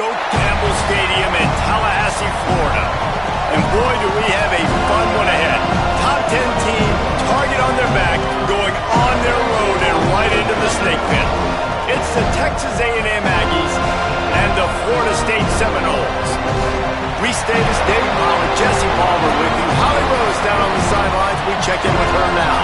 Campbell Stadium in Tallahassee, Florida. And boy, do we have a fun one ahead. Top 10 team, target on their back, going on their road and right into the snake pit. It's the Texas A&M Aggies and the Florida State Seminoles. We stay this day with Jesse Palmer with you. Holly Rose down on the sidelines. We check in with her now.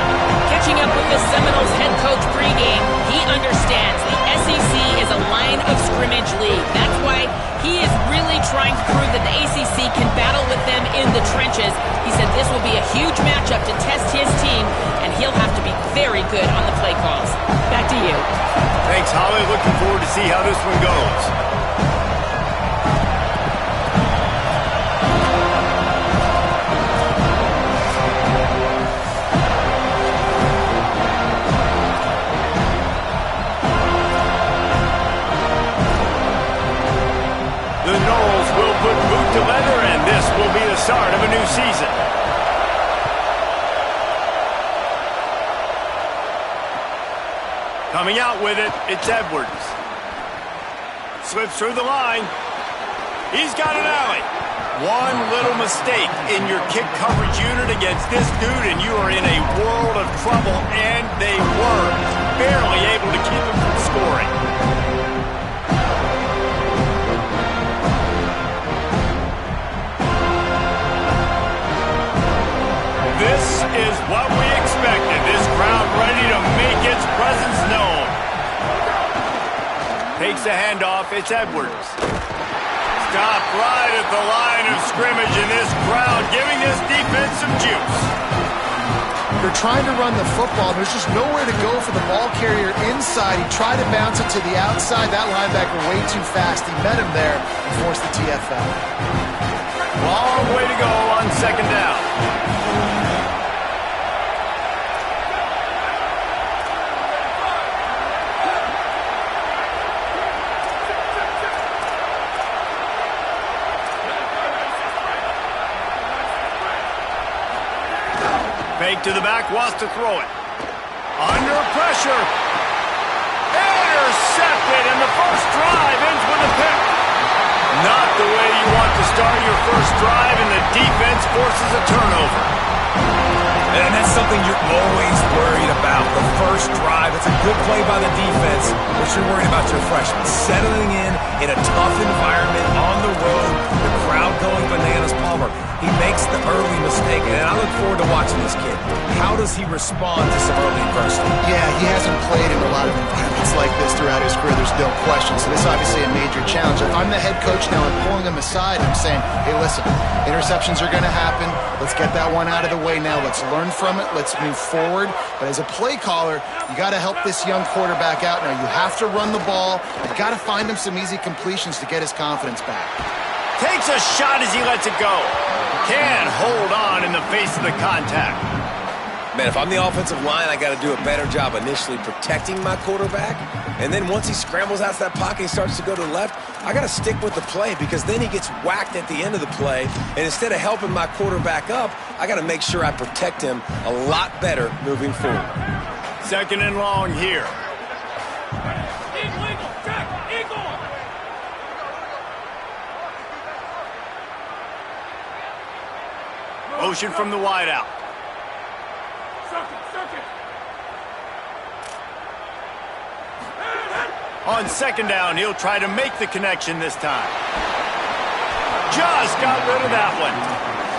Catching up with the Seminoles head coach pregame, he understands the SEC is a line of scrimmage league. That's why he is really trying to prove that the ACC can battle with them in the trenches. He said this will be a huge matchup to test his team, and he'll have to be very good on the play calls. Back to you. Thanks, Holly. Looking forward to see how this one goes. The Noles will put boot to leather, and this will be the start of a new season. Coming out with it, it's Edwards. Slips through the line. He's got an alley. One little mistake in your kick coverage unit against this dude, and you are in a world of trouble, and they were barely able to keep him from scoring. This is what we expected. This crowd ready to make its presence known. Takes the handoff. It's Edwards. Stopped right at the line of scrimmage, and this crowd giving this defense some juice. They're trying to run the football. There's just nowhere to go for the ball carrier inside. He tried to bounce it to the outside. That linebacker way too fast. He met him there and forced the TFL. Long way to go on second down. Fake to the back, wants to throw it. Under pressure. Intercepted, and the first drive ends with a pick. Not the way you want to start your first drive, and the defense forces a turnover. And that's something you're always worried about. The first drive, it's a good play by the defense, but you're worried about your freshman settling in a tough environment on the road, the crowd going bananas. Palmer, he makes the early mistake, and I look forward to watching this kid. How does he respond to some early adversity? Yeah, he hasn't played in a lot of environments like this throughout his career. There's no question. So this is obviously a major challenge. If I'm the head coach now, I'm pulling him aside. I'm saying, hey, listen, interceptions are going to happen. Let's get that one out of the way now. Let's learn from it. Let's move forward. But as a play caller, you got to help this young quarterback out. Now, you have to run the ball. You got to find him some easy completions to get his confidence back. Takes a shot as he lets it go. Can hold on in the face of the contact. Man, if I'm the offensive line, I got to do a better job initially protecting my quarterback. And then once he scrambles out of that pocket and starts to go to the left, I got to stick with the play, because then he gets whacked at the end of the play. And instead of helping my quarterback up, I got to make sure I protect him a lot better moving forward. Second and long here. Motion from the wideout. On second down, he'll try to make the connection this time. Just got rid of that one.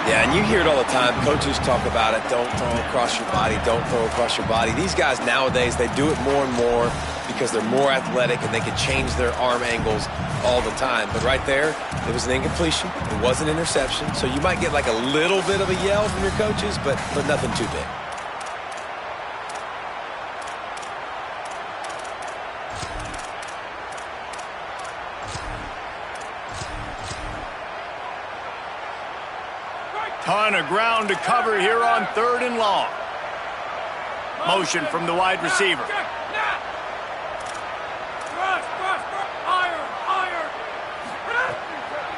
Yeah, and you hear it all the time. Coaches talk about it. Don't throw across your body. Don't throw across your body. These guys nowadays, they do it more and more because they're more athletic and they can change their arm angles all the time. But right there, it was an incompletion. It was an interception. So you might get like a little bit of a yell from your coaches, but nothing too big. Ton of ground to cover here on third and long. Motion from the wide receiver.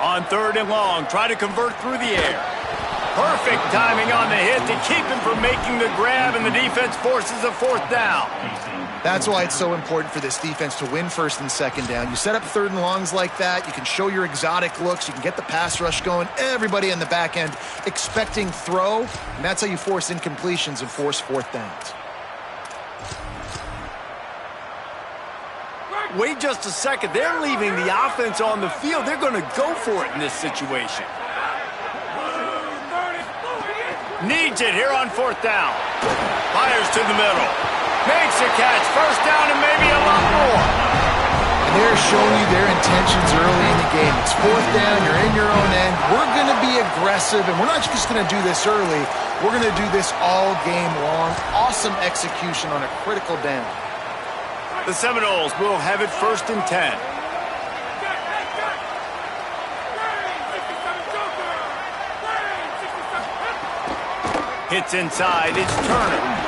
On third and long, try to convert through the air. Perfect timing on the hit to keep him from making the grab, and the defense forces a fourth down. That's why it's so important for this defense to win first and second down. You set up third and longs like that. You can show your exotic looks. You can get the pass rush going. Everybody in the back end expecting throw, and that's how you force incompletions and force fourth downs. Wait just a second. They're leaving the offense on the field. They're going to go for it in this situation. Needs it here on fourth down. Fires to the middle. Makes a catch. First down and maybe a lot more. And they're showing you their intentions early in the game. It's fourth down. You're in your own end. We're going to be aggressive, and we're not just going to do this early. We're going to do this all game long. Awesome execution on a critical down. The Seminoles will have it first and 10. Hits inside. It's Turner.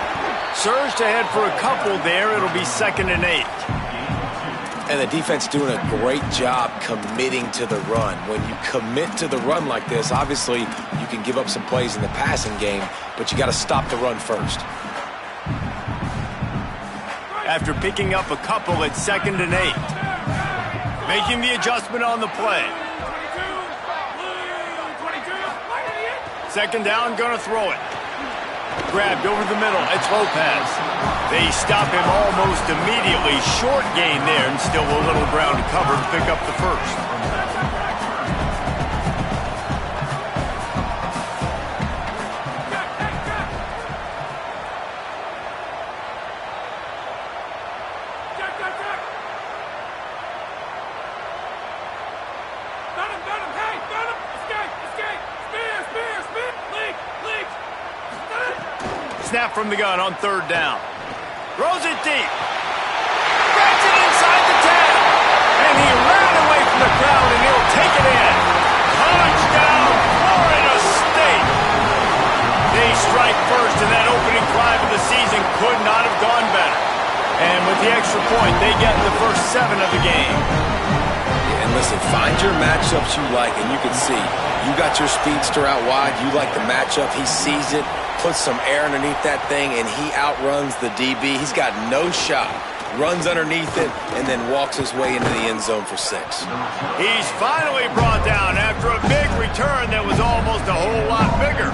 Surged ahead for a couple there. It'll be 2nd and 8. And the defense doing a great job committing to the run. When you commit to the run like this, obviously you can give up some plays in the passing game, but you got to stop the run first. After picking up a couple at 2nd and 8. Making the adjustment on the play. 2nd down, gonna throw it. Grabbed over the middle, it's Lopez. They stop him almost immediately. Short gain there, and still a little ground to cover to pick up the first. Snap from the gun on 3rd down. Throws it deep. Gets it inside the 10. And he ran away from the crowd, and he'll take it in. Touchdown, Florida State. They strike first, and that opening drive of the season could not have gone better. And with the extra point, they get the first 7 of the game. And listen, find your matchups you like, and you can see you got your speedster out wide. You like the matchup. He sees it, puts some air underneath that thing, and he outruns the DB. He's got no shot. Runs underneath it, and then walks his way into the end zone for 6. He's finally brought down after a big return that was almost a whole lot bigger.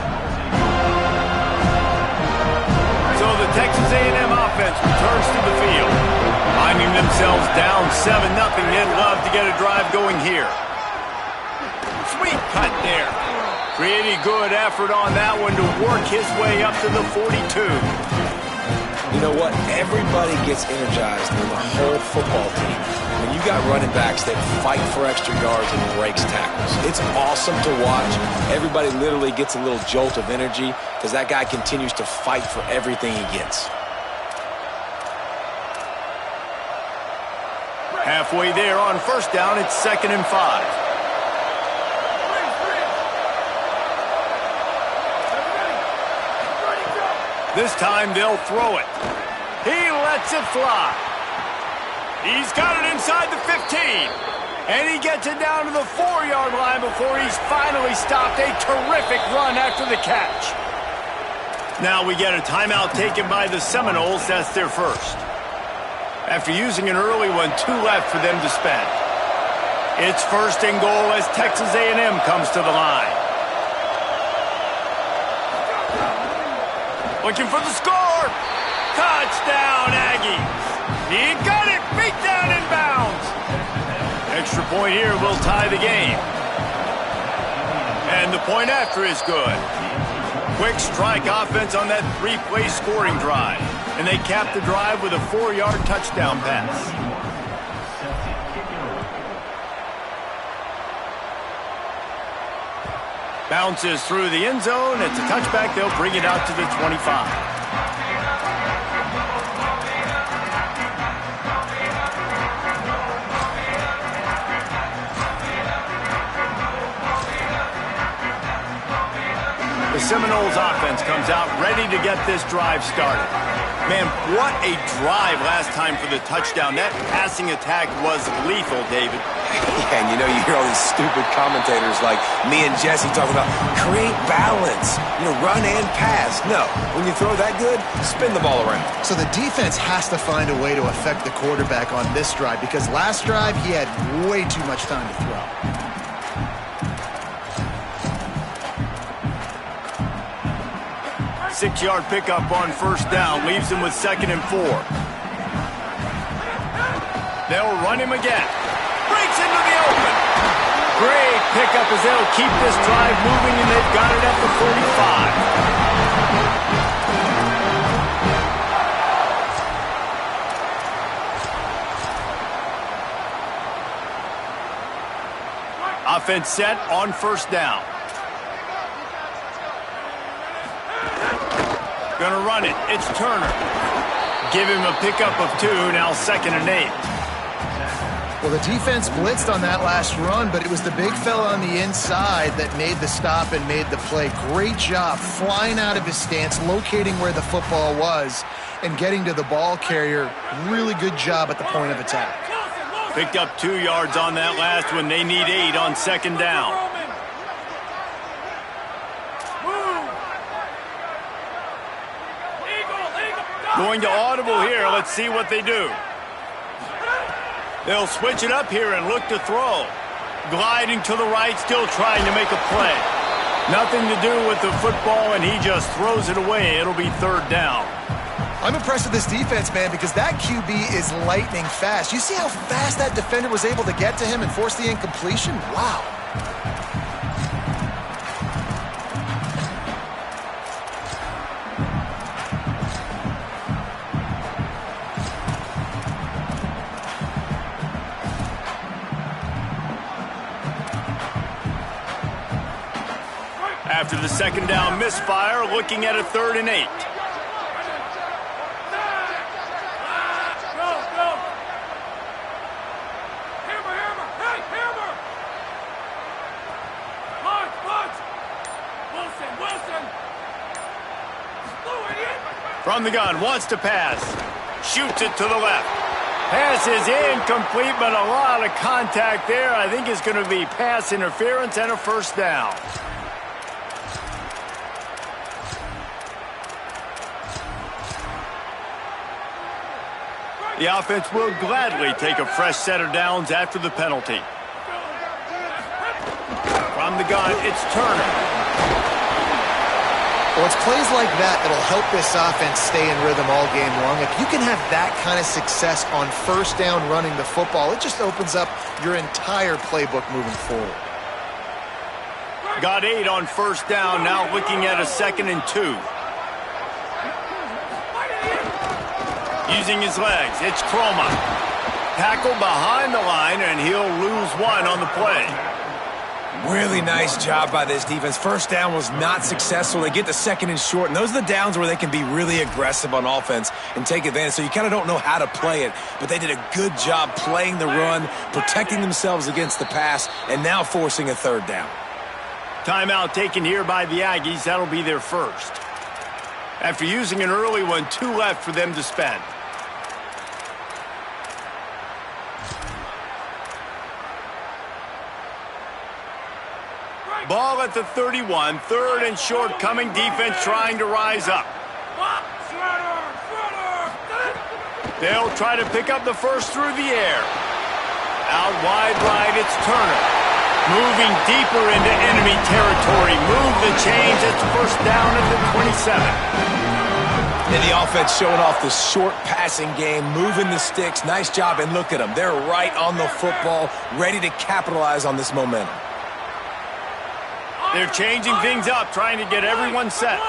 So the Texas A&M offense returns to the field. Finding themselves down 7-0, they'd love to get a drive going here. Sweet cut there. Pretty good effort on that one to work his way up to the 42. You know what? Everybody gets energized in the whole football team when you got running backs that fight for extra yards and breaks tackles. It's awesome to watch. Everybody literally gets a little jolt of energy because that guy continues to fight for everything he gets. Halfway there on first down, it's 2nd and 5. This time they'll throw it. He lets it fly. He's got it inside the 15. And he gets it down to the 4-yard line before he's finally stopped. A terrific run after the catch. Now we get a timeout taken by the Seminoles. That's their first. After using an early one, 2 left for them to spend. It's 1st and goal as Texas A&M comes to the line. Looking for the score. Touchdown, Aggies. He got it. Beat down in bounds. Extra point here will tie the game. And the point after is good. Quick strike offense on that 3-play scoring drive. And they cap the drive with a 4-yard touchdown pass. Bounces through the end zone. It's a touchback. They'll bring it out to the 25. The Seminoles offense comes out ready to get this drive started. Man, what a drive last time for the touchdown. That passing attack was lethal, David. Yeah, and you hear all these stupid commentators like me and Jesse talking about create balance, run and pass. No, when you throw that good, spin the ball around. So the defense has to find a way to affect the quarterback on this drive because last drive he had way too much time to throw. 6-yard pickup on first down, leaves him with 2nd and 4. They'll run him again. Breaks into the open. Great pickup as they'll keep this drive moving, and they've got it at the 45. Offense set on first down. Gonna run it. It's Turner. Give him a pickup of 2, now 2nd and 8. Well, the defense blitzed on that last run, but it was the big fella on the inside that made the stop and made the play. Great job flying out of his stance, locating where the football was, and getting to the ball carrier. Really good job at the point of attack. Picked up 2 yards on that last one. They need 8 on 2nd down. Going to audible here. Let's see what they do. They'll switch it up here and look to throw. Gliding to the right, still trying to make a play. Nothing to do with the football, and he just throws it away. It'll be 3rd down. I'm impressed with this defense, man, because that QB is lightning fast. You see how fast that defender was able to get to him and force the incompletion? Wow. After the 2nd down misfire, looking at a 3rd and 8. From the gun, wants to pass. Shoots it to the left. Pass is incomplete, but a lot of contact there. I think it's going to be pass interference and a 1st down. The offense will gladly take a fresh set of downs after the penalty. From the gun, it's Turner. Well, it's plays like that that'll help this offense stay in rhythm all game long. If you can have that kind of success on first down running the football, it just opens up your entire playbook moving forward. Got 8 on first down, now looking at a 2nd and 2. Using his legs, it's Croma. Tackled behind the line, and he'll lose 1 on the play. Really nice job by this defense. First down was not successful. They get the 2nd and short, and those are the downs where they can be really aggressive on offense and take advantage. So you kind of don't know how to play it, but they did a good job playing the run, protecting themselves against the pass, and now forcing a 3rd down. Timeout taken here by the Aggies. That'll be their first. After using an early one, 2 left for them to spend. Ball at the 31, 3rd and short coming, defense trying to rise up. They'll try to pick up the first through the air. Out wide right, it's Turner. Moving deeper into enemy territory. Move the chains, it's 1st down at the 27. And the offense showing off the short passing game, moving the sticks. Nice job, and look at them. They're right on the football, ready to capitalize on this momentum. They're changing things up, trying to get everyone set.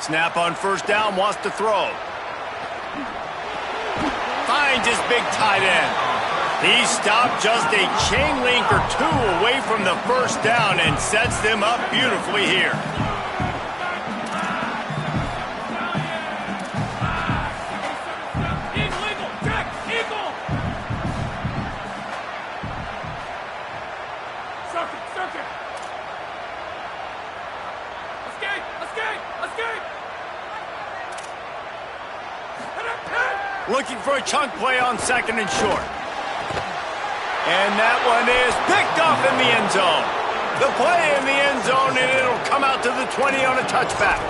Snap on first down, wants to throw. Finds his big tight end. He stopped just a chain link or 2 away from the 1st down and sets them up beautifully here. Looking for a chunk play on second and short. And that one is picked off in the end zone. The play in the end zone, and it'll come out to the 20 on a touchback.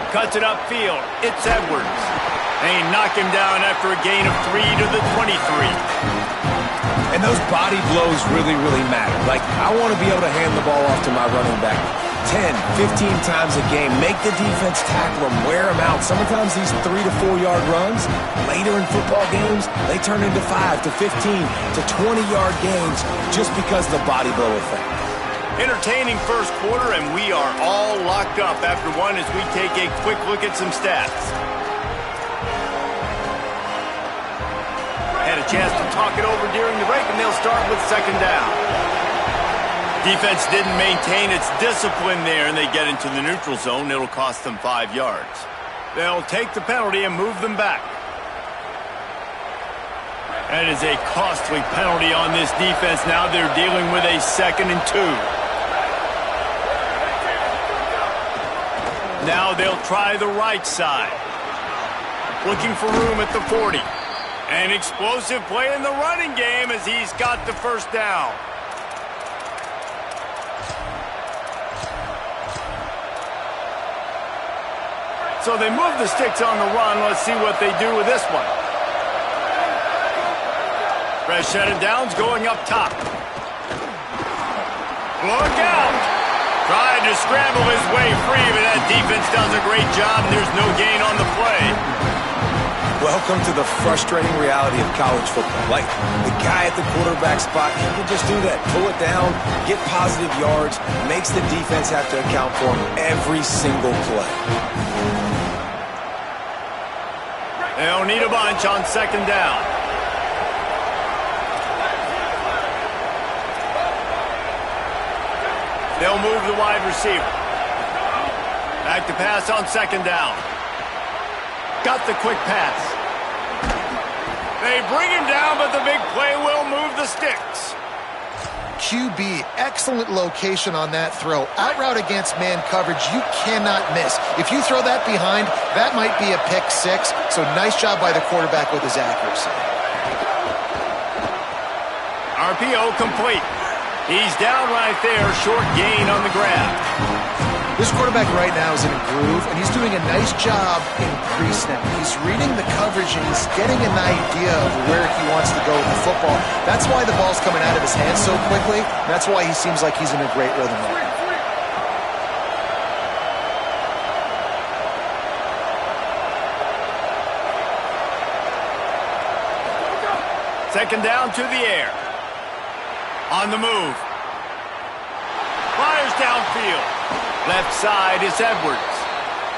Cuts it upfield. It's Edwards. They knock him down after a gain of 3 to the 23. And those body blows really, really matter. Like, I want to be able to hand the ball off to my running back 10, 15 times a game. Make the defense tackle them, wear them out. Sometimes these 3 to 4 yard runs, later in football games, they turn into 5 to 15 to 20 yard gains just because of the body blow effect. Entertaining first quarter, and we are all locked up after one as we take a quick look at some stats. Had a chance to talk it over during the break, and they'll start with second down. Defense didn't maintain its discipline there, and they get into the neutral zone. It'll cost them 5 yards. They'll take the penalty and move them back. That is a costly penalty on this defense. Now they're dealing with a 2nd and 2. Now they'll try the right side. Looking for room at the 40. An explosive play in the running game as he's got the first down. So they move the sticks on the run. Let's see what they do with this one. Fresh set of downs going up top. Look out! Tried to scramble his way free, but that defense does a great job. There's no gain on the play. Welcome to the frustrating reality of college football. Like, the guy at the quarterback spot, he can just do that. Pull it down, get positive yards, makes the defense have to account for him every single play. They'll need a bunch on second down. They'll move the wide receiver. Back to pass on second down. Got the quick pass. They bring him down, but the big play will move the sticks. QB, excellent location on that throw. Out route against man coverage, you cannot miss. If you throw that behind, that might be a pick 6. So nice job by the quarterback with his accuracy. RPO complete. He's down right there, short gain on the grab. This quarterback right now is in a groove, and he's doing a nice job in pre-snap. He's reading the coverage, and he's getting an idea of where he wants to go with the football. That's why the ball's coming out of his hands so quickly. That's why he seems like he's in a great rhythm right now. Second down to the air. On the move. Fires downfield. Left side is Edwards.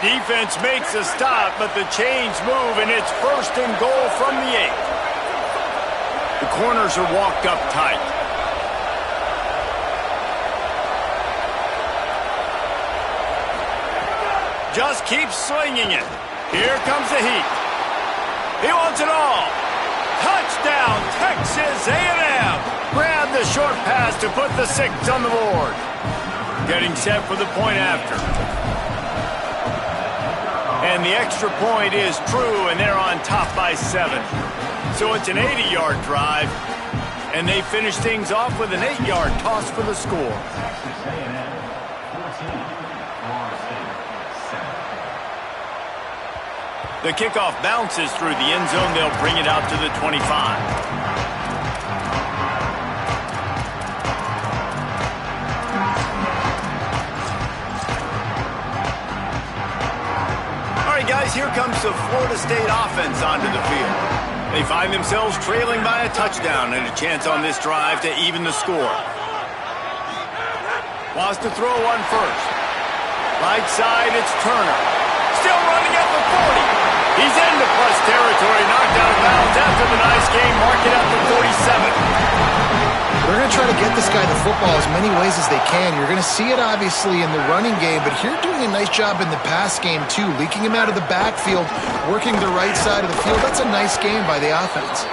Defense makes a stop, but the chains move, and it's 1st and goal from the 8. The corners are walked up tight. Just keeps swinging it. Here comes the heat. He wants it all. Touchdown, Texas A&M. Grab the short pass to put the 6 on the board. Getting set for the point after. And the extra point is true, and they're on top by 7. So it's an 80-yard drive, and they finish things off with an 8-yard toss for the score. The kickoff bounces through the end zone. They'll bring it out to the 25. All right, guys, here comes the Florida State offense onto the field. They find themselves trailing by a touchdown and a chance on this drive to even the score. Wants to throw one first. Right side, it's Turner. Still running at the 40. He's into plus territory, knocked out of bounds after the nice game, mark it up to 47. They're going to try to get this guy the football as many ways as they can. You're going to see it, obviously, in the running game, but here doing a nice job in the pass game, too. Leaking him out of the backfield, working the right side of the field. That's a nice game by the offense.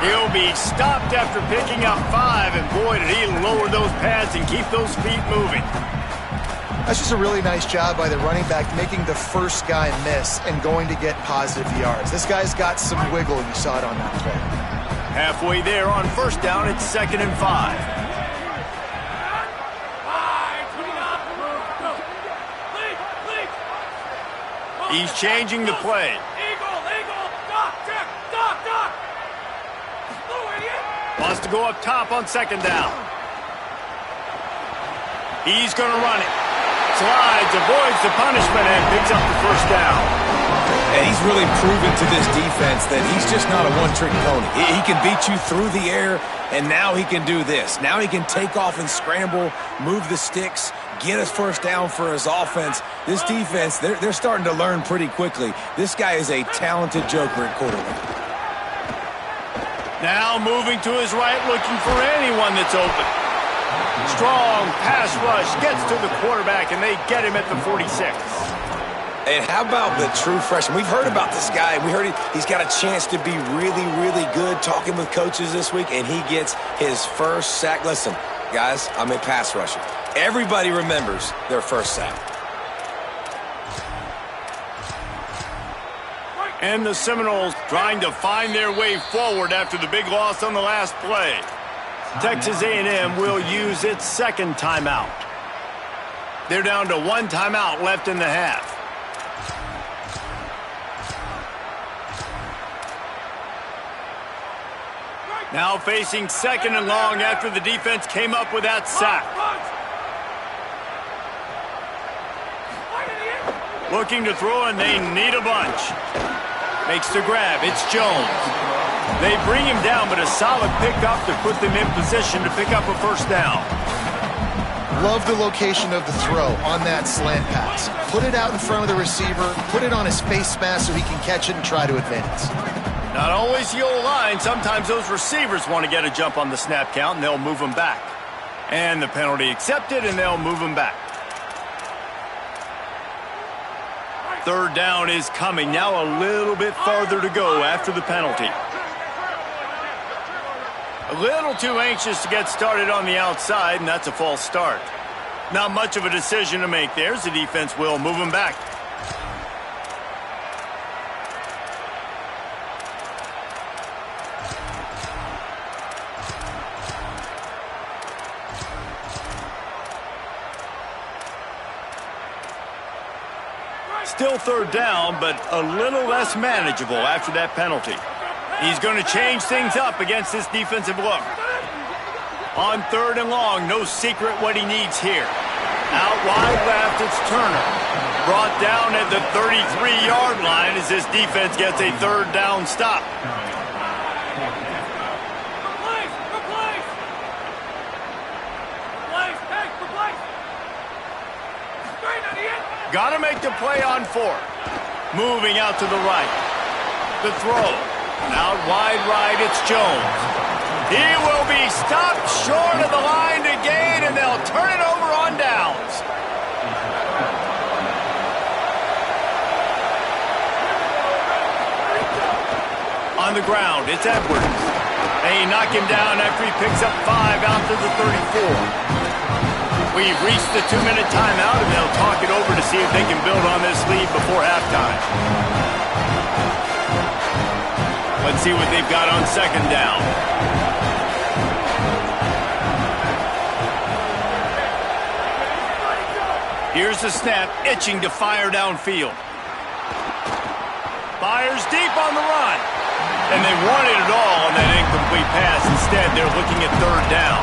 He'll be stopped after picking up 5, and boy, did he lower those pads and keep those feet moving. That's just a really nice job by the running back, making the first guy miss and going to get positive yards. This guy's got some wiggle, and you saw it on that play. Halfway there on first down, it's 2nd and 5. He's changing the play. Wants to go up top on 2nd down. He's going to run it. Slides, avoids the punishment, and picks up the first down. And he's really proven to this defense that he's just not a one-trick pony. He can beat you through the air, and now he can do this. Now he can take off and scramble, move the sticks, get us first down for his offense. This defense, they're starting to learn pretty quickly. This guy is a talented joker at quarterback. Now moving to his right, looking for anyone that's open. Strong pass rush, gets to the quarterback, and they get him at the 46. And how about the true freshman? We've heard about this guy. We heard he's got a chance to be really, really good talking with coaches this week, and he gets his first sack. Listen, guys, I'm a pass rusher. Everybody remembers their first sack. And the Seminoles trying to find their way forward after the big loss on the last play. Texas A&M will use its 2nd timeout. They're down to 1 timeout left in the half. Now facing 2nd and long after the defense came up with that sack. Looking to throw, and they need a bunch. Makes the grab. It's Jones. They bring him down, but a solid pickup to put them in position to pick up a first down. Love the location of the throw on that slant pass. Put it out in front of the receiver, put it on his face mask so he can catch it and try to advance. Not always the old line. Sometimes those receivers want to get a jump on the snap count, and they'll move them back. And the penalty accepted, and they'll move them back. 3rd down is coming. Now a little bit farther to go after the penalty. A little too anxious to get started on the outside, and that's a false start. Not much of a decision to make there, as the defense will move him back. Still 3rd down, but a little less manageable after that penalty. He's going to change things up against this defensive look. On 3rd and long, no secret what he needs here. Out wide left, it's Turner. Brought down at the 33-yard line as this defense gets a 3rd down stop. Got to make the play on 4th. Moving out to the right. The throw. Out wide right, it's Jones. He will be stopped short of the line to gain, and they'll turn it over on downs. On the ground, it's Edwards. They knock him down after he picks up 5 out to the 34. We've reached the 2-minute timeout, and they'll talk it over to see if they can build on this lead before halftime. Let's see what they've got on 2nd down. Here's the snap, itching to fire downfield. Fires deep on the run. And they wanted it all on that incomplete pass. Instead, they're looking at 3rd down.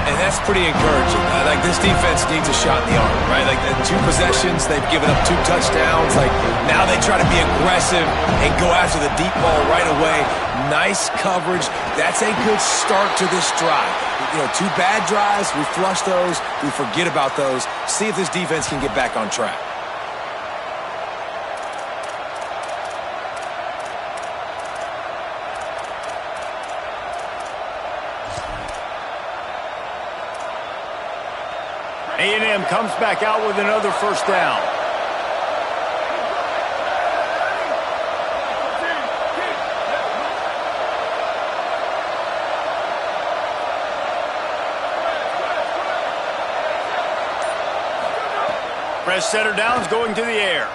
And that's pretty encouraging. Like, this defense needs a shot in the arm, right? Like, the 2 possessions, they've given up 2 touchdowns. Like, now they try to be aggressive and go after the deep ball right away. Nice coverage. That's a good start to this drive. You know, 2 bad drives, we flush those, we forget about those. See if this defense can get back on track. A&M comes back out with another first down. center downs going to the air.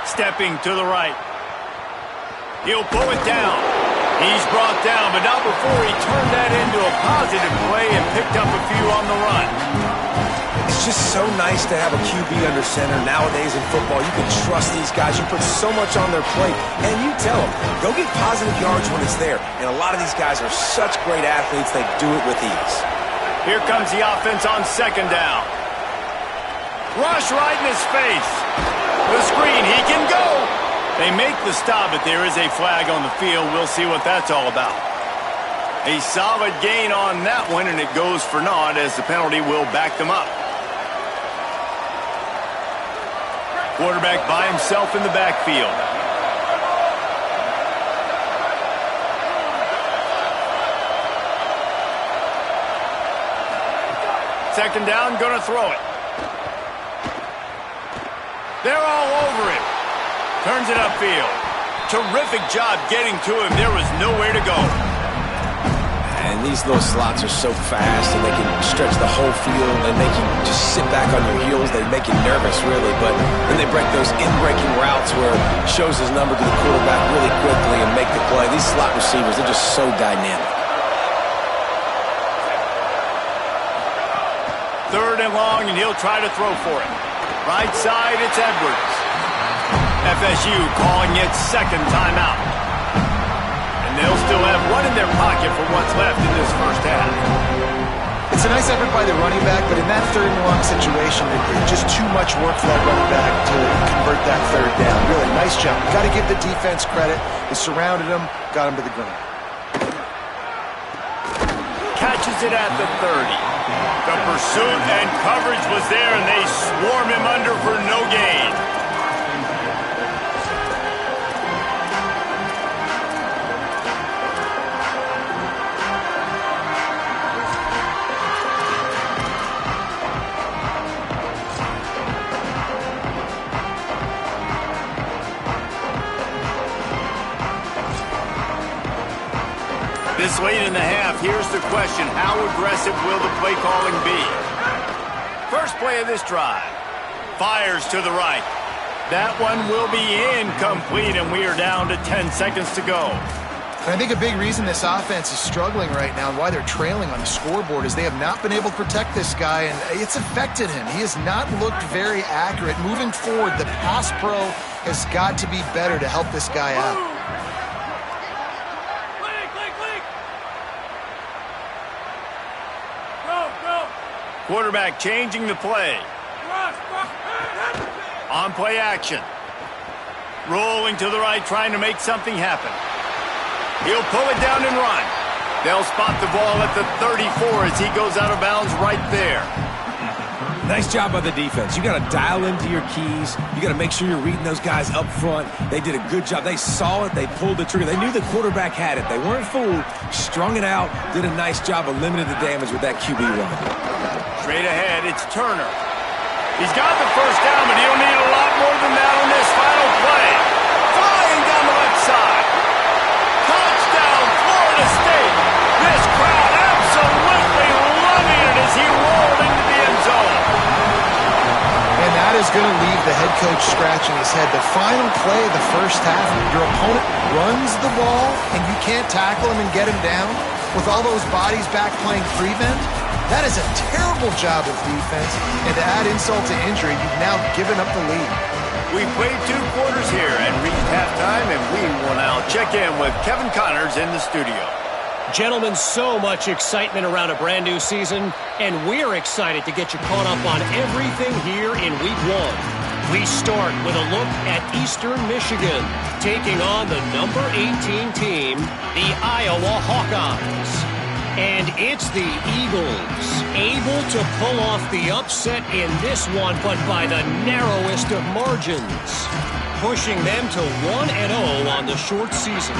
Stepping to the right. He'll pull it down. He's brought down, but not before he turned that into a positive play and picked up a few on the run. It's just so nice to have a QB under center. Nowadays in football, you can trust these guys. You put so much on their plate, and you tell them, go get positive yards when it's there. And a lot of these guys are such great athletes, they do it with ease. Here comes the offense on second down. Rush right in his face. The screen, he can go. They make the stop, but there is a flag on the field. We'll see what that's all about. A solid gain on that one, and it goes for naught as the penalty will back them up. Quarterback by himself in the backfield. Second down, going to throw it. They're all over him. Turns it upfield. Terrific job getting to him. There was nowhere to go. And these little slots are so fast, and they can stretch the whole field, and they can just sit back on your heels. They make you nervous, really. But then they break those in-breaking routes where it shows his number to the quarterback really quickly and make the play. These slot receivers, they're just so dynamic. Third and long, and he'll try to throw for it. Right side, it's Edwards. FSU calling its second timeout. And they'll still have one in their pocket for what's left in this first half. It's a nice effort by the running back, but in that third and long situation, it's just too much work for that running back to convert that third down. Really, nice job. Got to give the defense credit. They surrounded him, got him to the ground. Catches it at the 30. The pursuit and coverage was there, and they swarm him under for no gain. This late in the half, here's the question. How aggressive will the play calling be? First play of this drive. Fires to the right. That one will be incomplete, and we are down to 10 seconds to go. And I think a big reason this offense is struggling right now and why they're trailing on the scoreboard is they have not been able to protect this guy, and it's affected him. He has not looked very accurate. Moving forward, the pass pro has got to be better to help this guy out. Quarterback changing the play. On play action. Rolling to the right, trying to make something happen. He'll pull it down and run. They'll spot the ball at the 34 as he goes out of bounds right there. Nice job by the defense. You got to dial into your keys. You got to make sure you're reading those guys up front. They did a good job. They saw it. They pulled the trigger. They knew the quarterback had it. They weren't fooled. Strung it out. Did a nice job of limiting the damage with that QB run. Straight ahead, it's Turner. He's got the first down, but he'll need a lot more than that on this final play. Flying down the left side. Touchdown, Florida State. This crowd absolutely loving it as he rolled into the end zone. And that is going to leave the head coach scratching his head. The final play of the first half, your opponent runs the ball, and you can't tackle him and get him down with all those bodies back playing prevent. That is a terrible job of defense, and to add insult to injury, you've now given up the lead. We played 2 quarters here and reached halftime, and we will now check in with Kevin Connors in the studio. Gentlemen, so much excitement around a brand new season, and we're excited to get you caught up on everything here in Week 1. We start with a look at Eastern Michigan, taking on the number 18 team, the Iowa Hawkeyes. And it's the Eagles, able to pull off the upset in this one, but by the narrowest of margins, pushing them to 1-0 on the short season.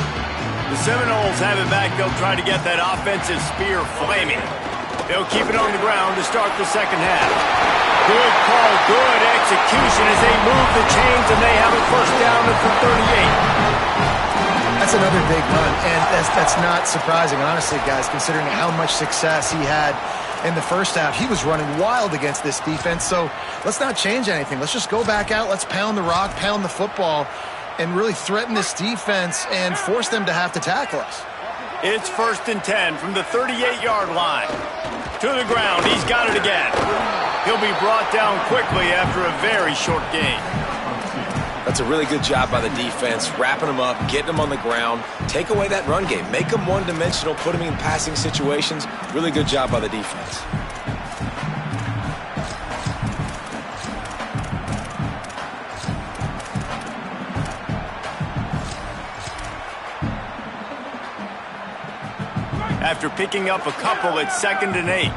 The Seminoles have it back. They'll try to get that offensive spear flaming. They'll keep it on the ground to start the second half. Good call, good execution as they move the chains, and they have a first down at the 38. That's another big run, and that's not surprising, honestly, guys, considering how much success he had in the first half. He was running wild against this defense, so let's not change anything. Let's just go back out. Let's pound the rock, pound the football, and really threaten this defense and force them to have to tackle us. It's 1st and 10 from the 38-yard line. To the ground, he's got it again. He'll be brought down quickly after a very short gain. That's a really good job by the defense, wrapping them up, getting them on the ground, take away that run game, make them one-dimensional, put them in passing situations. Really good job by the defense. After picking up a couple at 2nd and 8.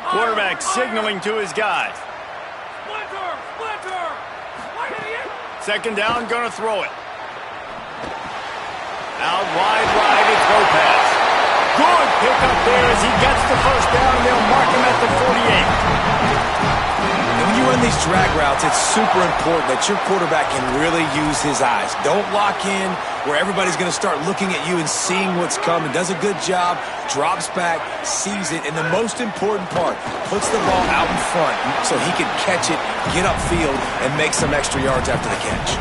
Quarterback signaling to his guys. 2nd down, gonna throw it. Out wide right, it's Lopez. Good pickup there as he gets the 1st down. They'll mark him at the 48. And when you run these drag routes, it's super important that your quarterback can really use his eyes. Don't lock in where everybody's going to start looking at you and seeing what's coming. Does a good job, drops back, sees it, and the most important part, puts the ball out in front so he can catch it, get upfield, and make some extra yards after the catch.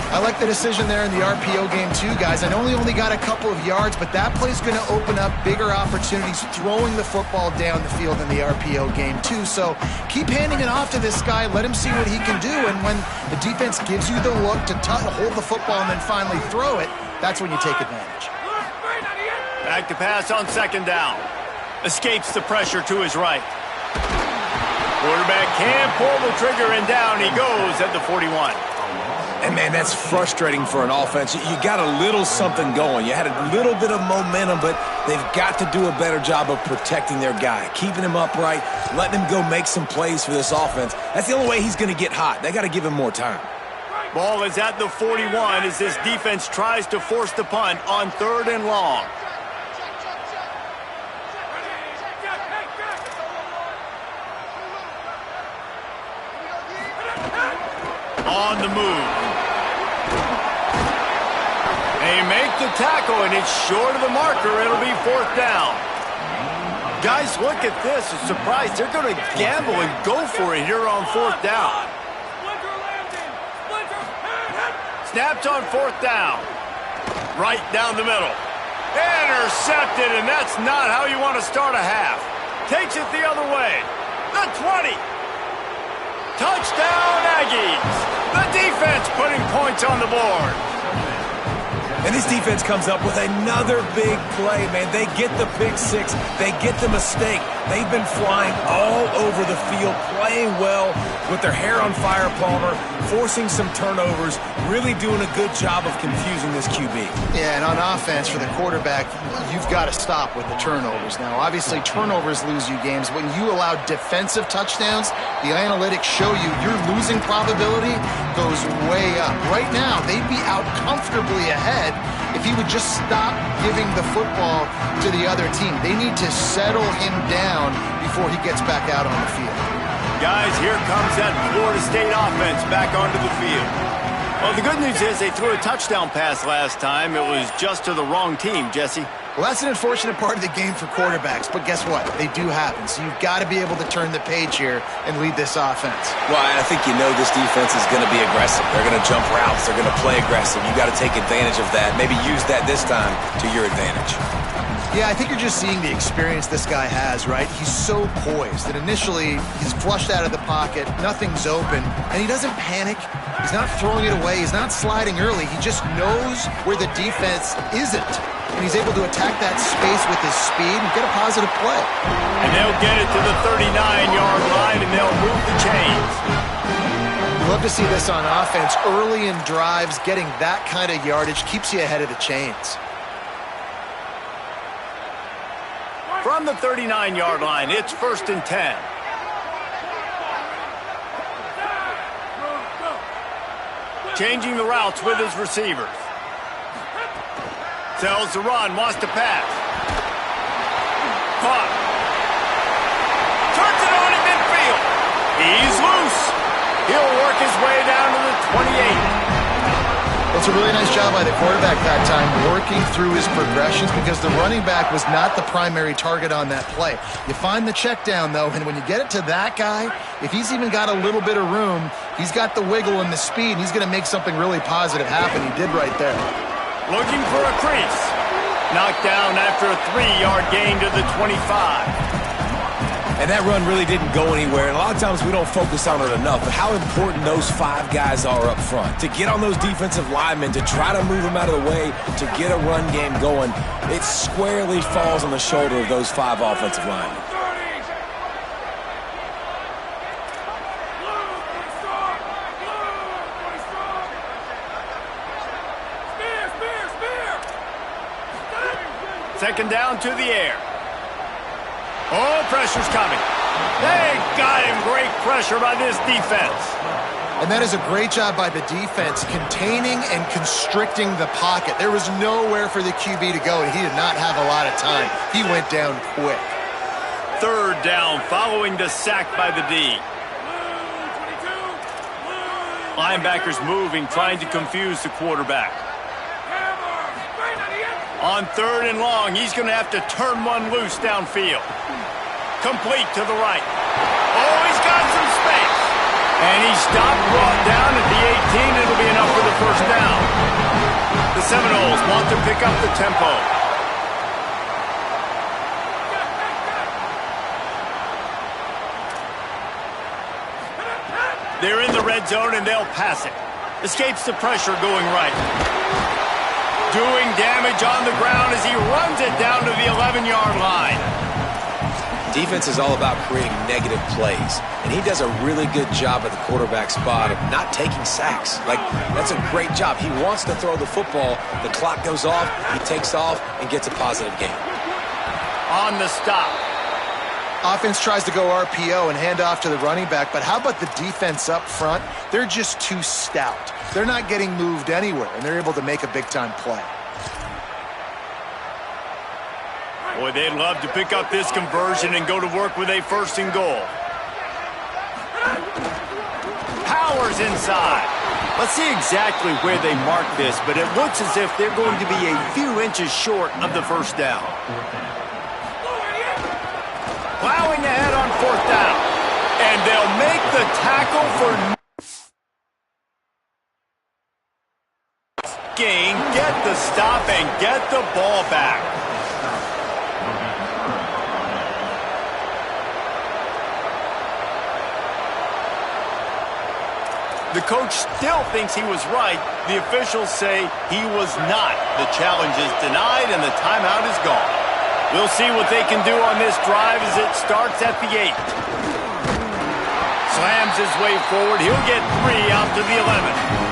I like the decision there in the RPO game too, guys. I know he only got a couple of yards, but that play's going to open up bigger opportunities throwing the football down the field in the RPO game too. So keep handing it off to this guy. Let him see what he can do. And when the defense gives you the look to hold the football and then finally throw it, that's when you take advantage. Back to pass on 2nd down. Escapes the pressure to his right. Quarterback can't pull the trigger, and down he goes at the 41. And, man, that's frustrating for an offense. You got a little something going. You had a little bit of momentum, but they've got to do a better job of protecting their guy, keeping him upright, letting him go make some plays for this offense. That's the only way he's going to get hot. They got to give him more time. Ball is at the 41 as this defense tries to force the punt on 3rd and long. On the move. They make the tackle, and it's short of the marker. It'll be 4th down. Guys, look at this. A surprise. They're going to gamble and go for it here on 4th down. Snapped on 4th down. Right down the middle. Intercepted, and that's not how you want to start a half. Takes it the other way. The 20. Touchdown, Aggies. The defense putting points on the board. And this defense comes up with another big play, man. They get the pick six. They get the mistake. They've been flying all over the field, playing well with their hair on fire, Palmer, forcing some turnovers, really doing a good job of confusing this QB. Yeah, and on offense for the quarterback, you've got to stop with the turnovers. Now, obviously, turnovers lose you games. When you allow defensive touchdowns, the analytics show you your losing probability goes way up. Right now, they'd be out comfortably ahead if he would just stop giving the football to the other team. They need to settle him down before he gets back out on the field. Guys, here comes that Florida State offense back onto the field. Well, the good news is they threw a touchdown pass last time. It was just to the wrong team, Jesse. Well, that's an unfortunate part of the game for quarterbacks, but guess what? They do happen, so you've got to be able to turn the page here and lead this offense. Well, I think you know this defense is going to be aggressive. They're going to jump routes. They're going to play aggressive. You got to take advantage of that. Maybe use that this time to your advantage. Yeah, I think you're just seeing the experience this guy has, right? He's so poised that initially he's flushed out of the pocket, nothing's open, and he doesn't panic. He's not throwing it away. He's not sliding early. He just knows where the defense isn't, and he's able to attack that space with his speed and get a positive play. And they'll get it to the 39-yard line, and they'll move the chains. Love to see this on offense. Early in drives, getting that kind of yardage keeps you ahead of the chains. From the 39-yard line, it's 1st and 10. Changing the routes with his receivers. Tells the run, wants to pass. Caught. Turns it on in midfield. He's loose. He'll work his way down to the 28. Well, it's a really nice job by the quarterback that time, working through his progressions, because the running back was not the primary target on that play. You find the check down, though, and when you get it to that guy, if he's even got a little bit of room, he's got the wiggle and the speed, and he's going to make something really positive happen. He did right there. Looking for a crease. Knocked down after a 3-yard gain to the 25. And that run really didn't go anywhere. And a lot of times we don't focus on it enough, but how important those 5 guys are up front. To get on those defensive linemen, to try to move them out of the way, to get a run game going, it squarely falls on the shoulder of those 5 offensive linemen. Second down to the air. Oh, pressure's coming. They got him. Great pressure by this defense. And that is a great job by the defense, containing and constricting the pocket. There was nowhere for the QB to go, and he did not have a lot of time. He went down quick. Third down following the sack by the D. Linebackers moving, trying to confuse the quarterback. On 3rd and long, he's going to have to turn one loose downfield. Complete to the right. Oh, he's got some space. And he stopped, brought down at the 18. It'll be enough for the first down. The Seminoles want to pick up the tempo. They're in the red zone, and they'll pass it. Escapes the pressure going right. Doing damage on the ground as he runs it down to the 11-yard line. Defense is all about creating negative plays, and he does a really good job at the quarterback spot of not taking sacks. Like, that's a great job. He wants to throw the football. The clock goes off, he takes off, and gets a positive gain. On the stop. Offense tries to go RPO and hand off to the running back, but how about the defense up front? They're just too stout. They're not getting moved anywhere, and they're able to make a big-time play. Boy, they'd love to pick up this conversion and go to work with a 1st and goal. Powers inside. Let's see exactly where they mark this, but it looks as if they're going to be a few inches short of the first down. Plowing ahead on 4th down. And they'll make the tackle for gain, get the stop, and get the ball back. The coach still thinks he was right. The officials say he was not. The challenge is denied, and the timeout is gone. We'll see what they can do on this drive as it starts at the 8. Slams his way forward. He'll get 3 out to the 11.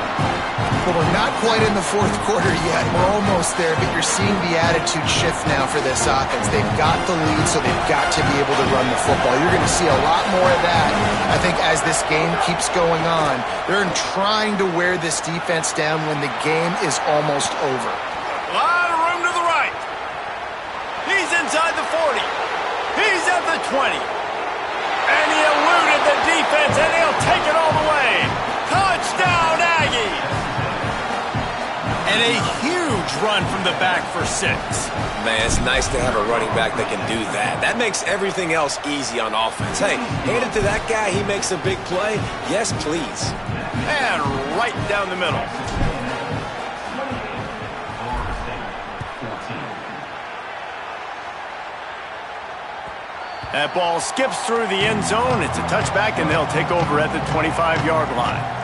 Well, we're not quite in the 4th quarter yet. We're almost there, but you're seeing the attitude shift now for this offense. They've got the lead, so they've got to be able to run the football. You're going to see a lot more of that, I think, as this game keeps going on. They're trying to wear this defense down when the game is almost over. A lot of room to the right. He's inside the 40. He's at the 20. And he eluded the defense, and he'll take it all the way. Touchdown, Aggies! And a huge run from the back for 6. Man, it's nice to have a running back that can do that. That makes everything else easy on offense. Hey, hand it to that guy, he makes a big play. Yes, please. And right down the middle. That ball skips through the end zone. It's a touchback, and they'll take over at the 25-yard line.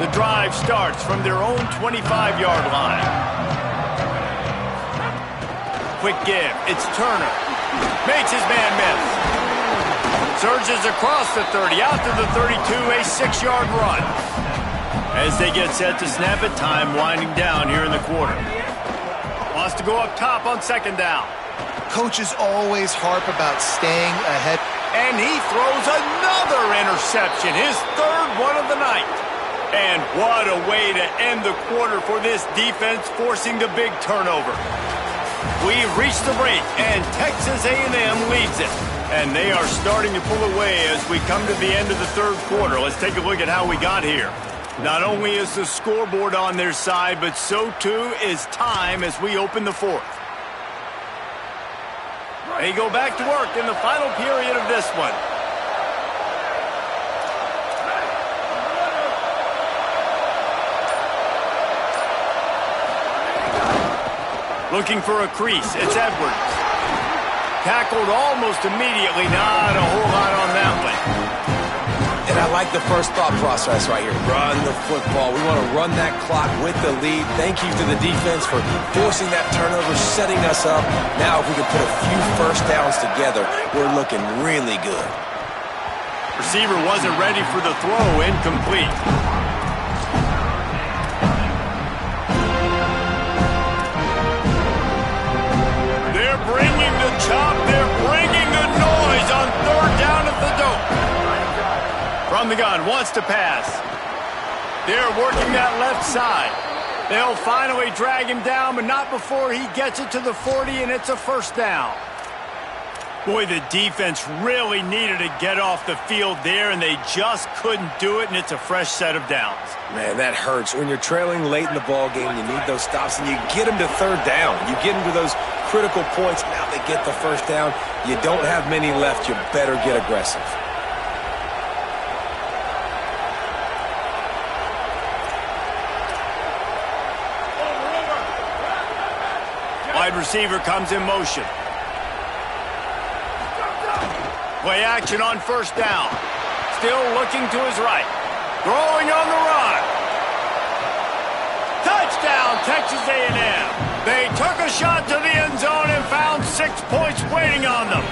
The drive starts from their own 25-yard line. Quick give. It's Turner. Makes his man miss. Surges across the 30, out to the 32, a 6-yard run. As they get set to snap it, time winding down here in the quarter. Wants to go up top on 2nd down. Coaches always harp about staying ahead. And he throws another interception, his 3rd one of the night. And what a way to end the quarter for this defense, forcing the big turnover. We've reached the break, and Texas A&M leads it. And they are starting to pull away as we come to the end of the third quarter. Let's take a look at how we got here. Not only is the scoreboard on their side, but so too is time as we open the fourth. They go back to work in the final period of this one. Looking for a crease, it's Edwards. Tackled almost immediately, not a whole lot on that one. And I like the first thought process right here. Run the football. We want to run that clock with the lead. Thank you to the defense for forcing that turnover, setting us up. Now if we can put a few first downs together, we're looking really good. Receiver wasn't ready for the throw, incomplete. They're bringing the chop, they're bringing the noise on third down at the dope. From the gun, wants to pass. They're working that left side. They'll finally drag him down, but not before he gets it to the 40, and it's a first down. Boy, the defense really needed to get off the field there, and they just couldn't do it, and it's a fresh set of downs. Man, that hurts. When you're trailing late in the ball game, you need those stops, and you get them to third down. You get them to those critical points. Now they get the first down. You don't have many left. You better get aggressive. Wide receiver comes in motion. Play action on first down. Still looking to his right. Throwing on the run. Touchdown, Texas A&M. They took a shot to the end zone and found 6 points waiting on them.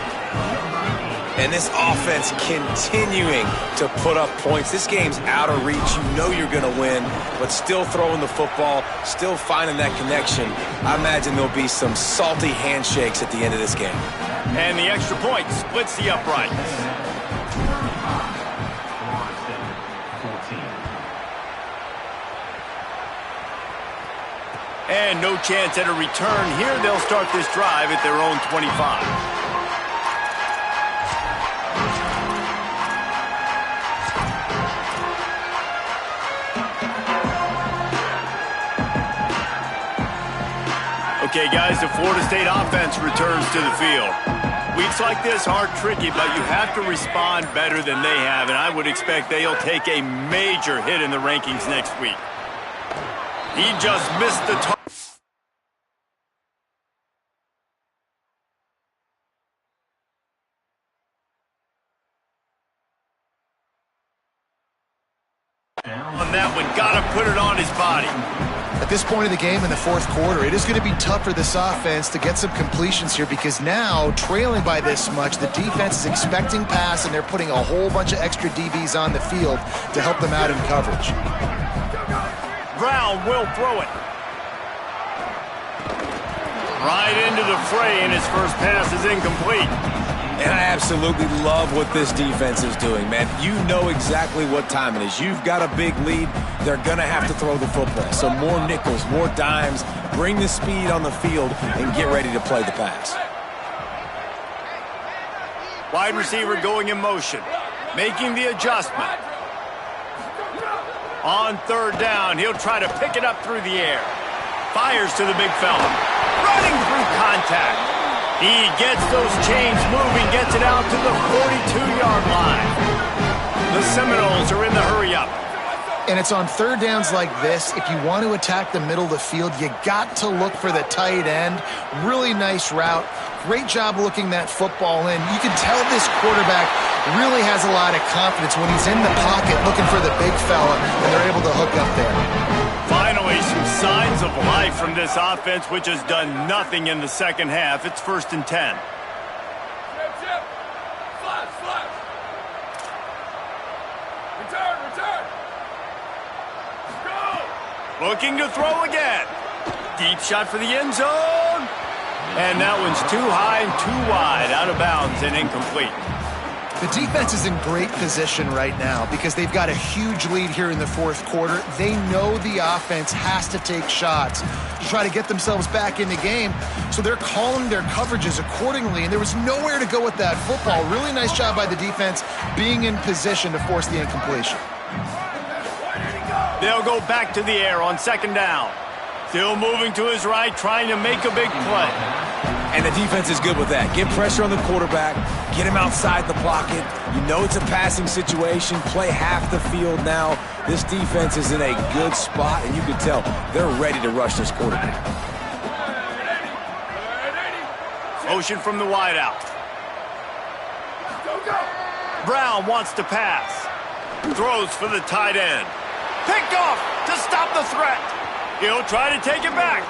And this offense continuing to put up points. This game's out of reach. You know you're going to win, but still throwing the football, still finding that connection. I imagine there'll be some salty handshakes at the end of this game. And the extra point splits the uprights. And no chance at a return here. They'll start this drive at their own 25. Okay, guys, the Florida State offense returns to the field. Weeks like this are tricky, but you have to respond better than they have, and I would expect they'll take a major hit in the rankings next week. He just missed the target. On that one, gotta put it on his body. At this point of the game in the fourth quarter, it is going to be tough for this offense to get some completions here because now, trailing by this much, the defense is expecting pass and they're putting a whole bunch of extra DBs on the field to help them out in coverage. Brown will throw it. Right into the fray, and his first pass is incomplete. And I absolutely love what this defense is doing, man. You know exactly what time it is. You've got a big lead. They're going to have to throw the football. So more nickels, more dimes, bring the speed on the field, and get ready to play the pass. Wide receiver going in motion, making the adjustment. On third down, he'll try to pick it up through the air. Fires to the big fella. Running through contact. He gets those chains moving, gets it out to the 42-yard line. The Seminoles are in the hurry-up. And it's on third downs like this, if you want to attack the middle of the field, you got to look for the tight end. Really nice route. Great job looking that football in. You can tell this quarterback really has a lot of confidence when he's in the pocket looking for the big fella, and they're able to hook up there. Finally, some signs of life from this offense, which has done nothing in the second half. It's 1st and 10. Return. Go. Looking to throw again. Deep shot for the end zone. And that one's too high and too wide, out of bounds and incomplete. The defense is in great position right now because they've got a huge lead here in the fourth quarter. They know the offense has to take shots to try to get themselves back in the game, so they're calling their coverages accordingly, and there was nowhere to go with that football. Really nice job by the defense being in position to force the incompletion. They'll go back to the air on second down. Still moving to his right, trying to make a big play. And the defense is good with that. Get pressure on the quarterback, get him outside the pocket. You know it's a passing situation. Play half the field now. This defense is in a good spot, and you can tell they're ready to rush this quarterback. Motion from the wideout. Brown wants to pass. Throws for the tight end. Picked off to stop the threat. He'll try to take it back.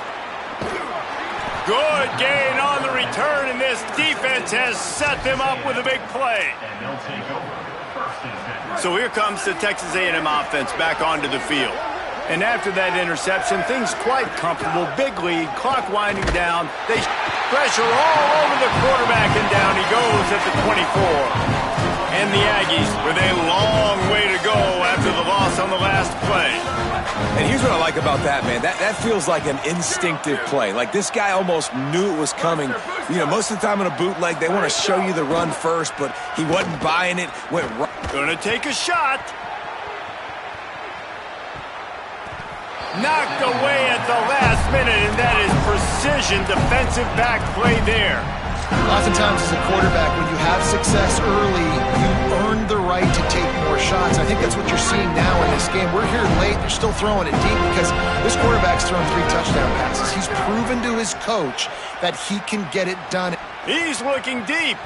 Good gain on the return, and this defense has set them up with a big play. So here comes the Texas A&M offense back onto the field. And after that interception, things quite comfortable. Big lead, clock winding down. They pressure all over the quarterback, and down he goes at the 24. And the Aggies with a long way to go after the loss on the last play. And here's what I like about that, man. That feels like an instinctive play. Like this guy almost knew it was coming. You know, most of the time in a bootleg, they want to show you the run first, but he wasn't buying it. Went right. Gonna take a shot. Knocked away at the last minute, and that is precision defensive back play there. Oftentimes as a quarterback, when you have success early, you earn the right to take more shots. I think that's what you're seeing now in this game. We're here late. They're still throwing it deep because this quarterback's thrown 3 touchdown passes. He's proven to his coach that he can get it done. He's looking deep.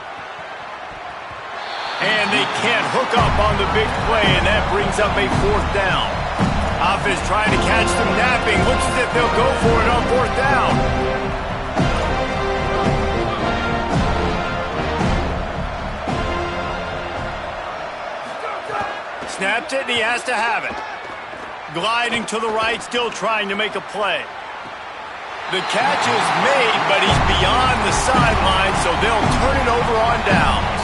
And they can't hook up on the big play, and that brings up a 4th down. Offense trying to catch them napping. Looks as if they'll go for it on 4th down. Snaps it, and he has to have it. Gliding to the right, still trying to make a play. The catch is made, but he's beyond the sideline, so they'll turn it over on downs.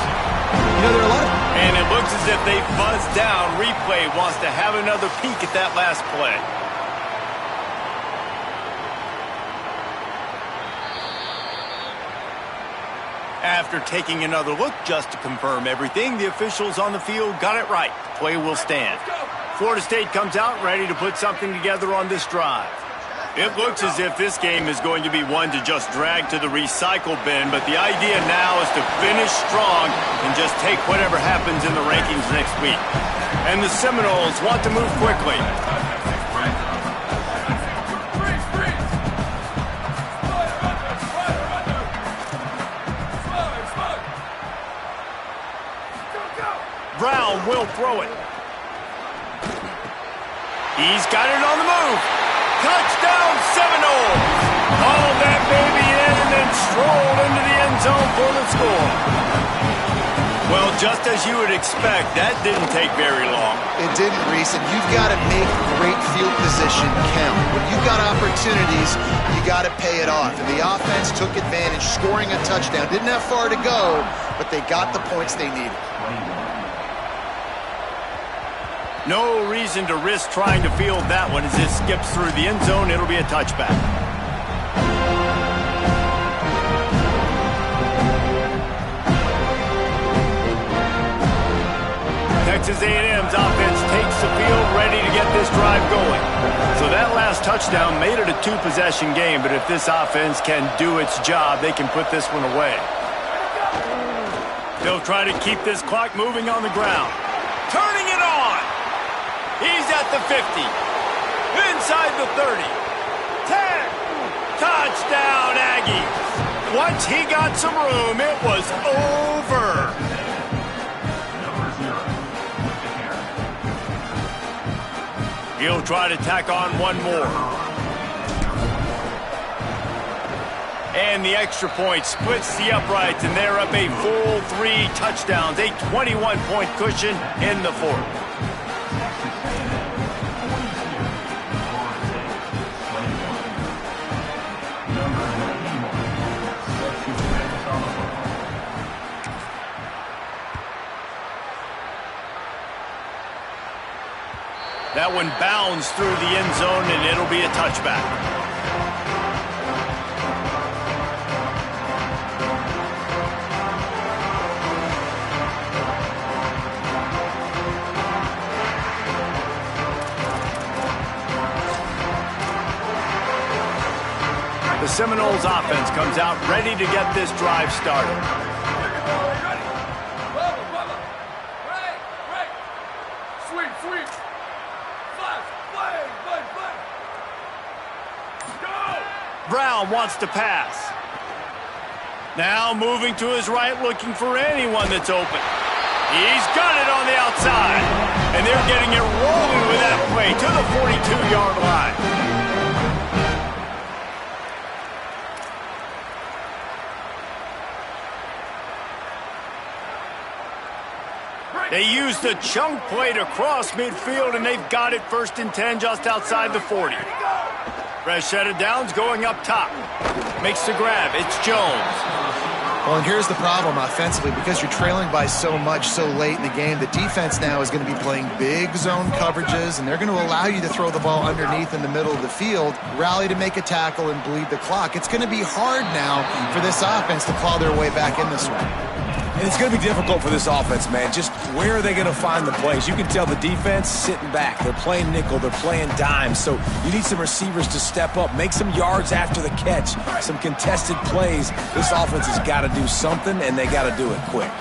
You know, there are a lot of... And it looks as if they buzzed down. Replay wants to have another peek at that last play. After taking another look just to confirm everything, the officials on the field got it right. Play will stand. Florida State comes out ready to put something together on this drive. It looks as if this game is going to be one to just drag to the recycle bin, but the idea now is to finish strong and just take whatever happens in the rankings next week. And the Seminoles want to move quickly. Brown will throw it. He's got it on the move. Touchdown, Seminoles! Hauled that baby in and then strolled into the end zone for the score. Well, just as you would expect, that didn't take very long. It didn't, Reese, and you've got to make great field position count. When you've got opportunities, you got to pay it off. And the offense took advantage, scoring a touchdown. Didn't have far to go, but they got the points they needed. No reason to risk trying to field that one as it skips through the end zone. It'll be a touchback. Texas A&M's offense takes the field, ready to get this drive going. So that last touchdown made it a 2-possession game, but if this offense can do its job, they can put this one away. They'll try to keep this clock moving on the ground. Turning it on! He's at the 50, inside the 30, 10, touchdown Aggies. Once he got some room, it was over. He'll try to tack on one more. And the extra point splits the uprights, and they're up a full 3 touchdowns, a 21-point cushion in the 4th. That one bounds through the end zone, and it'll be a touchback. The Seminoles offense comes out ready to get this drive started. Brown wants to pass. Now moving to his right, looking for anyone that's open. He's got it on the outside. And they're getting it rolling with that play to the 42-yard line. They used a chunk play to cross midfield, and they've got it 1st and 10 just outside the 40. Fresh set of downs going up top. Makes the grab. It's Jones. Well, and here's the problem offensively. Because you're trailing by so much so late in the game, the defense now is going to be playing big zone coverages, and they're going to allow you to throw the ball underneath in the middle of the field, rally to make a tackle, and bleed the clock. It's going to be hard now for this offense to claw their way back in this one. And it's going to be difficult for this offense, man. Just where are they going to find the plays? You can tell the defense sitting back. They're playing nickel. They're playing dime. So you need some receivers to step up, make some yards after the catch, some contested plays. This offense has got to do something, and they got to do it quick.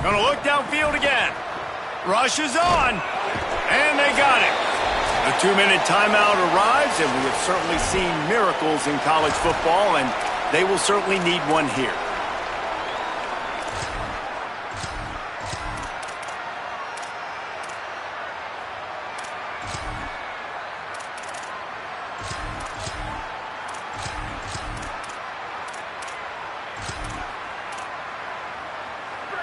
Going to look downfield again. Rush is on, and they got it. A 2-minute timeout arrives, and we have certainly seen miracles in college football, and they will certainly need one here.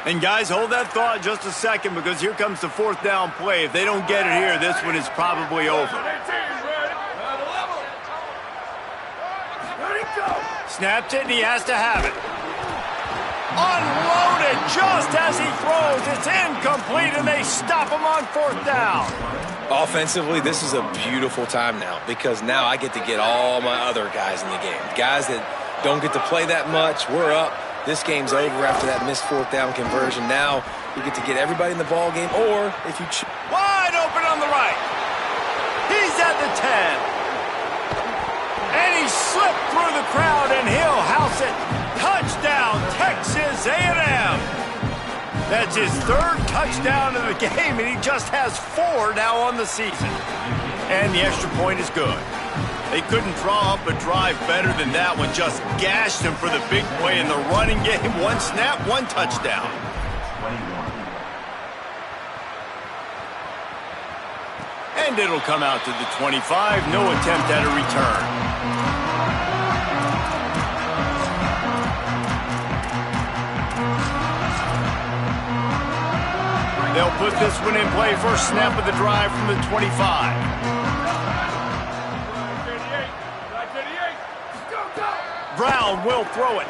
And guys, hold that thought just a second, because here comes the 4th down play. If they don't get it here, this one is probably over. Snapped it, and he has to have it. Unloaded just as he throws. It's incomplete, and they stop him on 4th down. Offensively, this is a beautiful time now, because now I get to get all my other guys in the game. Guys that don't get to play that much. We're up. This game's over after that missed 4th down conversion. Now you get to get everybody in the ball game, or if you wide open on the right. He's at the 10. And he slipped through the crowd, and he'll house it. Touchdown, Texas A&M. That's his 3rd touchdown of the game, and he just has 4 now on the season. And the extra point is good. They couldn't draw up a drive better than that one. Just gashed him for the big play in the running game. 1 snap, 1 touchdown. And it'll come out to the 25. No attempt at a return. They'll put this one in play. First snap of the drive from the 25. Brown will throw it.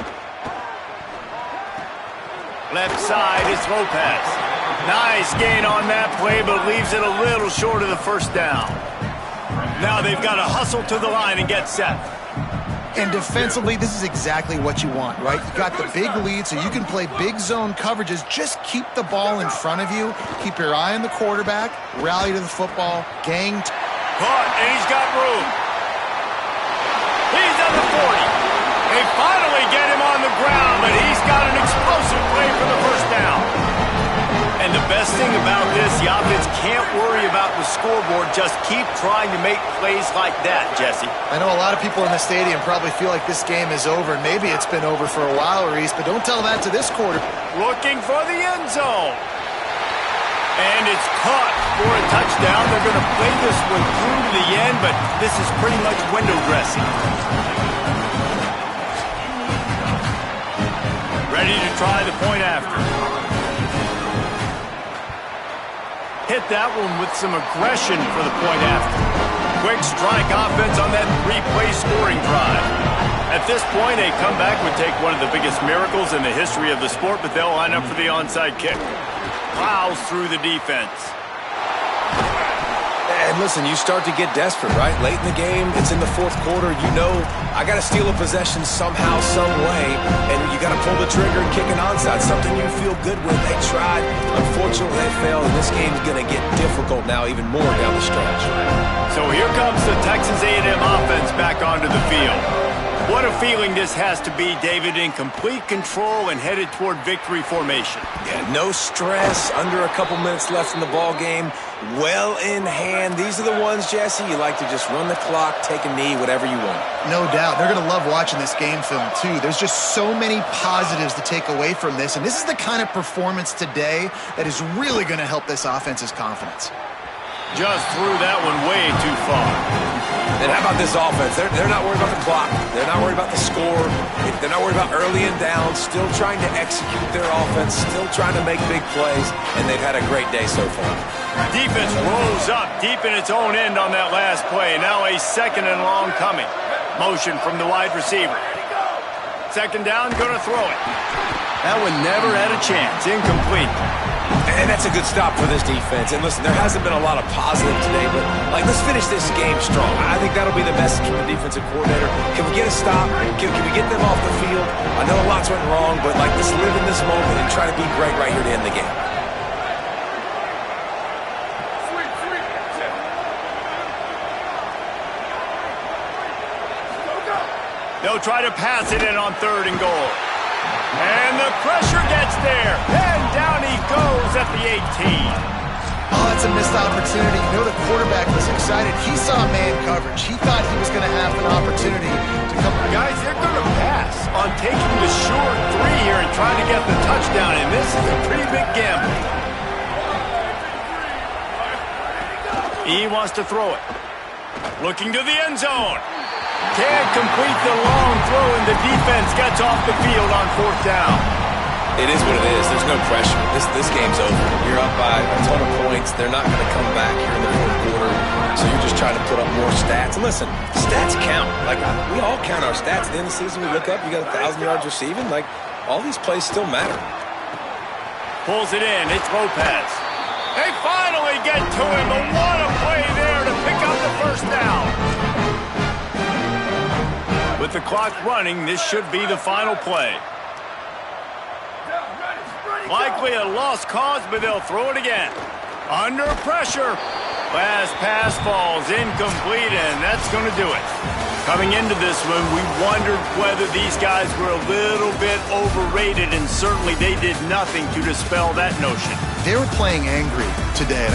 Left side is Lopez. Nice gain on that play, but leaves it a little short of the 1st down. Now they've got to hustle to the line and get set. And defensively, this is exactly what you want, right? You got the big lead, so you can play big zone coverages. Just keep the ball in front of you. Keep your eye on the quarterback. Rally to the football. Gang. Caught, and he's got room. He's at the 40. They finally get him on the ground, but he's got an explosive play for the 1st down. And the best thing about this, the offense can't worry about the scoreboard. Just keep trying to make plays like that, Jesse. I know a lot of people in the stadium probably feel like this game is over. Maybe it's been over for a while, Reese, but don't tell that to this quarter. Looking for the end zone. And it's caught for a touchdown. They're going to play this one through to the end, but this is pretty much window dressing. Ready to try the point after. Hit that one with some aggression for the point after. Quick strike offense on that 3-play scoring drive. At this point, a comeback would take one of the biggest miracles in the history of the sport, but they'll line up for the onside kick. plows through the defense. And listen, you start to get desperate, right? Late in the game, it's in the fourth quarter. You know, I got to steal a possession somehow, some way, and you got to pull the trigger and kick an onside, something you feel good with. They tried. Unfortunately, they failed, and this game's going to get difficult now, even more down the stretch. So here comes the Texas A&M offense back onto the field. What a feeling this has to be, David, in complete control and headed toward victory formation. Yeah, no stress, under a couple minutes left in the ball game, well in hand. These are the ones, Jesse, you like to just run the clock, take a knee, whatever you want. No doubt. They're going to love watching this game film, too. There's just so many positives to take away from this, and this is the kind of performance today that is really going to help this offense's confidence. Just threw that one way too far. And how about this offense? They're not worried about the clock. They're not worried about the score. They're not worried about early and down. Still trying to execute their offense. Still trying to make big plays. And they've had a great day so far. Defense rolls up deep in its own end on that last play. Now a second and long coming. Motion from the wide receiver. Second down, going to throw it. That one never had a chance. Incomplete. And that's a good stop for this defense. And listen, there hasn't been a lot of positive today, but let's finish this game strong. I think that'll be the message from the defensive coordinator. Can we get a stop? Can we get them off the field? I know lots went wrong, but let's live in this moment and try to be great right here to end the game. They'll try to pass it in on 3rd and goal. And the pressure gets there. And down he goes at the 18. Oh, that's a missed opportunity. You know the quarterback was excited. He saw man coverage. He thought he was going to have an opportunity to come. Guys, they're going to pass on taking the short 3 here and trying to get the touchdown. And this is a pretty big gamble. He wants to throw it. Looking to the end zone. Can't complete the long throw, and the defense gets off the field on 4th down. It is what it is. There's no pressure. This game's over. You're up by a ton of points. They're not going to come back here in the fourth quarter, so you're just trying to put up more stats. And listen, stats count. We all count our stats. At the end of the season, we look up, you got 1,000 yards receiving. All these plays still matter. Pulls it in. It's Lopez. They finally get to him, but what a play there to pick up the 1st down. With the clock running, this should be the final play. Likely a lost cause, but they'll throw it again. Under pressure. Last pass falls incomplete, and that's going to do it. Coming into this one, we wondered whether these guys were a little bit overrated, and certainly they did nothing to dispel that notion. They were playing angry today.